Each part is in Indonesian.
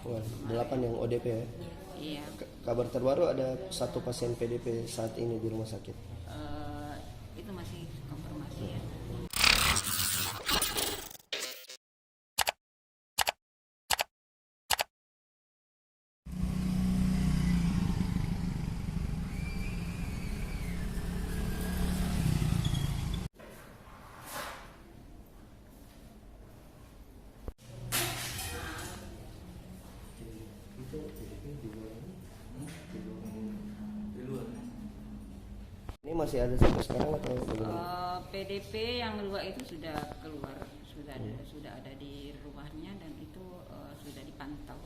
Wah, 8 yang ODP ya. Iya. Kabar terbaru ada 1 pasien PDP saat ini di rumah sakit. Itu masih konfirmasi ya. Ini masih ada sampai sekarang atau bagaimana? PDP yang luar itu sudah keluar, sudah ada di rumahnya dan itu sudah dipantau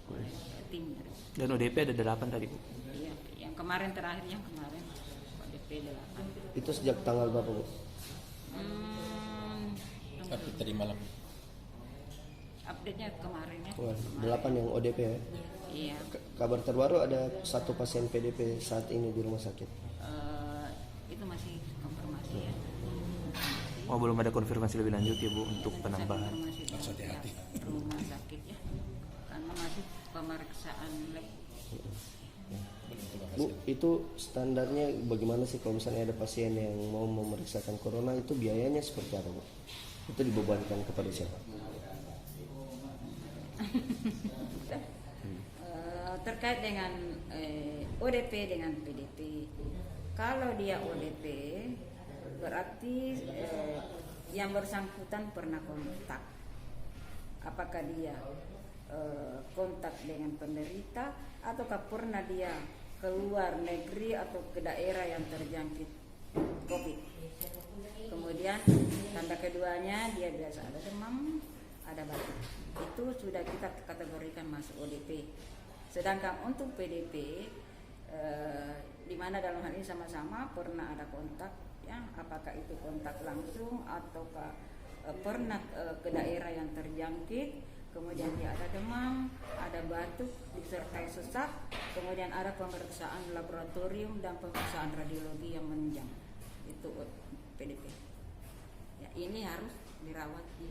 oleh tim. Dan ODP ada 8 tadi, Bu. Iya, yang kemarin ODP 8. Itu sejak tanggal berapa, Bu? Update tadi malam. Update-nya kemarin ya. Wah, 8 yang ODP ya. Iya. Kabar terbaru ada 1 pasien PDP saat ini di rumah sakit. Itu masih konfirmasi ya. Oh, belum ada konfirmasi lebih lanjut ya, Bu, untuk penambahan. Harus hati-hati. Rumah sakit ya, karena masih pemeriksaan lab. Bu, itu standarnya bagaimana sih kalau misalnya ada pasien yang mau memeriksakan corona, itu biayanya seperti apa, Bu? Itu dibebankan kepada siapa? Terkait dengan ODP dengan PDP. Kalau dia ODP berarti yang bersangkutan pernah kontak. Apakah dia kontak dengan penderita ataukah pernah dia keluar negeri atau ke daerah yang terjangkit COVID. Kemudian tanda keduanya dia biasa ada demam, ada batuk. Itu sudah kita kategorikan masuk ODP. Sedangkan untuk PDP di mana dalam hal ini sama-sama pernah ada kontak, ya, apakah itu kontak langsung ataukah pernah ke daerah yang terjangkit, kemudian dia ada demam, ada batuk disertai sesak, kemudian ada pemeriksaan laboratorium dan pemeriksaan radiologi yang menunjang, itu PDP. Ya, ini harus dirawat di